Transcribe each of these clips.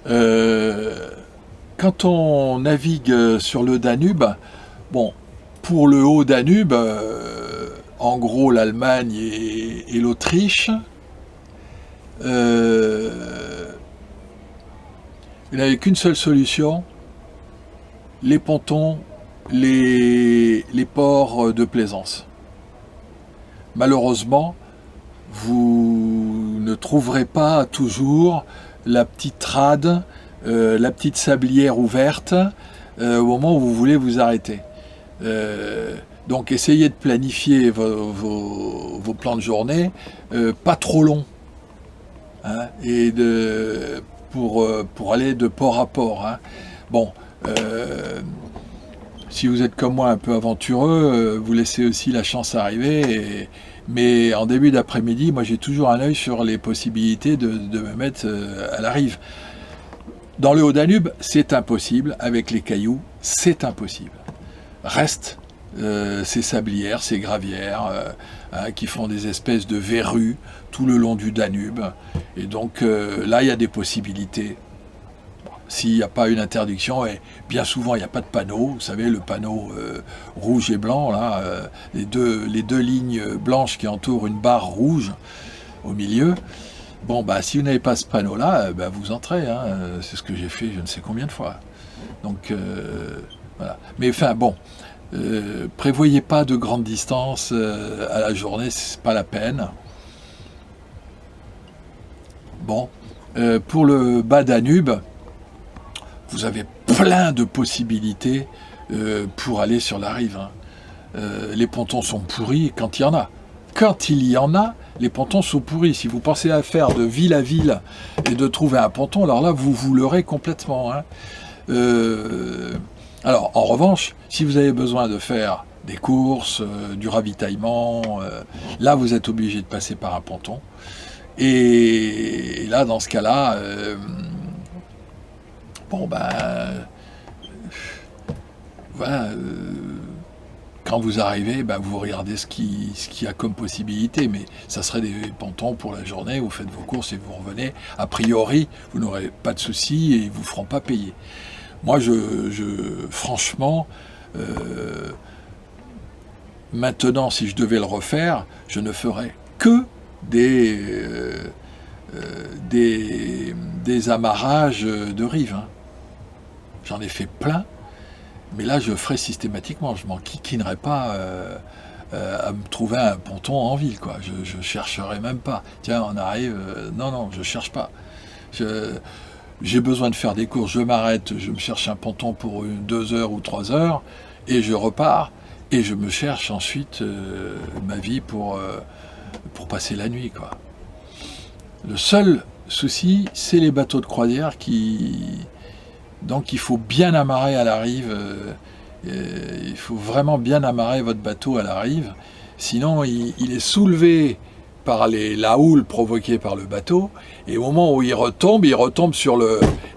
Euh, Quand on navigue sur le Danube, bon, pour le haut Danube, en gros l'Allemagne et l'Autriche, euh, il n'y avait qu'une seule solution, les pontons, les ports de plaisance. Malheureusement, vous ne trouverez pas toujours la petite rade, la petite sablière ouverte au moment où vous voulez vous arrêter. Euh, donc essayez de planifier vos plans de journée pas trop longs, hein, pour aller de port à port, hein. Bon, euh, si vous êtes comme moi un peu aventureux, vous laissez aussi la chance arriver. Mais en début d'après-midi, moi j'ai toujours un œil sur les possibilités de me mettre à la rive. Dans le Haut-Danube, c'est impossible. Avec les cailloux, c'est impossible. Reste ces sablières, ces gravières, hein, qui font des espèces de verrues tout le long du Danube. Et donc là, il y a des possibilités. S'il n'y a pas une interdiction, et bien souvent il n'y a pas de panneau, vous savez, le panneau rouge et blanc, là, les deux lignes blanches qui entourent une barre rouge au milieu. Bon, bah, si vous n'avez pas ce panneau-là, bah, vous entrez, hein, c'est ce que j'ai fait je ne sais combien de fois. Donc, voilà. Mais enfin, bon, prévoyez pas de grandes distances à la journée, c'est pas la peine. Bon, pour le bas Danube, vous avez plein de possibilités pour aller sur la rive, hein. Les pontons sont pourris quand il y en a. Quand il y en a, les pontons sont pourris. Si vous pensez à faire de ville à ville et de trouver un ponton, alors là, vous vous leurrez complètement, hein. Alors, en revanche, si vous avez besoin de faire des courses, du ravitaillement, là, vous êtes obligé de passer par un ponton. Et là, dans ce cas-là, bon, ben, voilà, quand vous arrivez, ben, vous regardez ce qu'il y a comme possibilité, mais ça serait des pontons pour la journée, vous faites vos courses et vous revenez. A priori, vous n'aurez pas de soucis et ils ne vous feront pas payer. Moi, franchement, maintenant, si je devais le refaire, je ne ferais que des, des amarrages de rive, hein. J'en ai fait plein, mais là je ferai systématiquement, je m'en quiquinerai pas à me trouver un ponton en ville, quoi. Je chercherai même pas. Tiens, on arrive, non, non, je cherche pas. J'ai besoin de faire des courses, je m'arrête, je me cherche un ponton pour 2 heures ou 3 heures, et je repars, et je me cherche ensuite ma vie pour passer la nuit, quoi. Le seul souci, c'est les bateaux de croisière donc il faut bien amarrer à la rive, il faut vraiment bien amarrer votre bateau à la rive, sinon il est soulevé par la houle provoquée par le bateau, et au moment où il retombe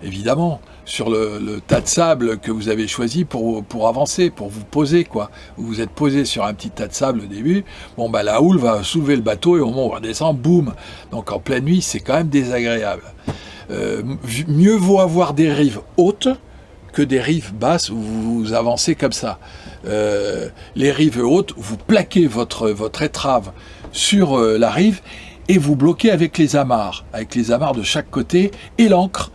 évidemment, sur le tas de sable que vous avez choisi pour avancer, pour vous poser, quoi. Vous vous êtes posé sur un petit tas de sable au début, bon bah la houle va soulever le bateau, et au moment où on redescend, boum. Donc en pleine nuit, c'est quand même désagréable. Mieux vaut avoir des rives hautes que des rives basses où vous avancez comme ça. Les rives hautes, vous plaquez votre étrave sur la rive et vous bloquez avec les amarres de chaque côté et l'ancre,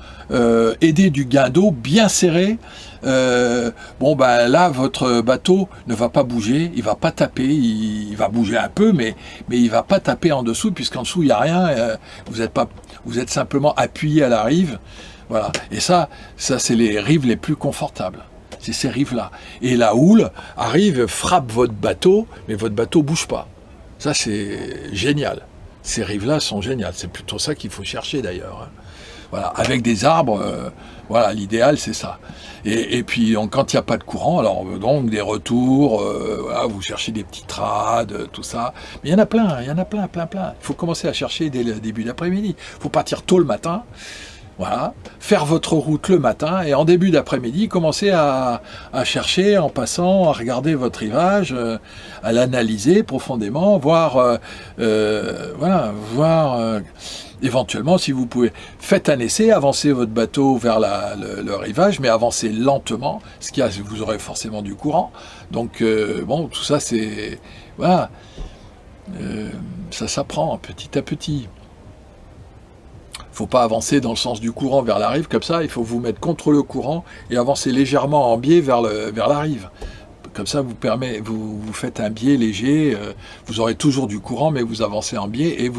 aidé du guindeau bien serré. Bon ben là, votre bateau ne va pas bouger, il va pas taper, il va bouger un peu, mais il va pas taper en dessous, puisqu'en dessous il y a rien. Vous êtes simplement appuyé à la rive, voilà. Et ça c'est les rives les plus confortables. C'est ces rives-là. Et la houle arrive, frappe votre bateau, mais votre bateau bouge pas. Ça c'est génial. Ces rives-là sont géniales. C'est plutôt ça qu'il faut chercher d'ailleurs, hein. Voilà, avec des arbres, voilà, l'idéal c'est ça. Et puis donc, quand il n'y a pas de courant, alors donc des retours, voilà, vous cherchez des petites rades, tout ça. Mais il y en a plein, plein. Il faut commencer à chercher dès le début d'après-midi. Il faut partir tôt le matin, voilà, faire votre route le matin, et en début d'après-midi, commencer à chercher en passant, à regarder votre rivage, à l'analyser profondément, voir, voilà, voir. éventuellement, si vous pouvez, faites un essai, avancez votre bateau vers le rivage, mais avancez lentement, ce qui a, vous aurez forcément du courant. Donc, bon, tout ça, c'est... Voilà. Ça s'apprend petit à petit. Il ne faut pas avancer dans le sens du courant vers la rive, comme ça, il faut vous mettre contre le courant et avancer légèrement en biais vers la rive. Comme ça, vous faites un biais léger, vous aurez toujours du courant, mais vous avancez en biais et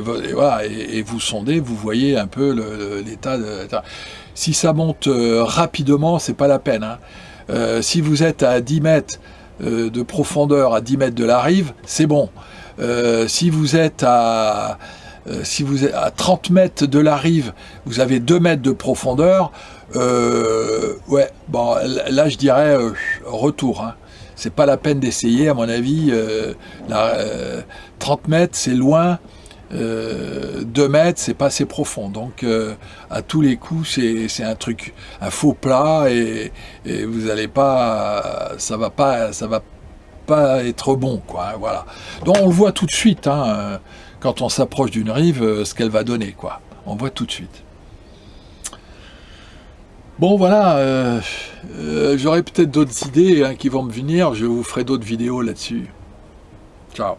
voilà, et vous sondez, vous voyez un peu l'état. Si ça monte rapidement, c'est pas la peine. Hein. Si vous êtes à 10 mètres de profondeur, à 10 mètres de la rive, c'est bon. Si vous êtes à 30 mètres de la rive, vous avez 2 mètres de profondeur, ouais, bon, là je dirais retour. Hein. C'est pas la peine d'essayer, à mon avis. 30 mètres, c'est loin. 2 mètres, c'est pas assez profond. Donc, à tous les coups, c'est un faux plat et vous allez pas, ça va pas être bon, quoi. Voilà. Donc, on le voit tout de suite. Hein, quand on s'approche d'une rive, ce qu'elle va donner, quoi. On voit tout de suite. Bon, voilà, j'aurai peut-être d'autres idées hein, qui vont me venir, je vous ferai d'autres vidéos là-dessus. Ciao.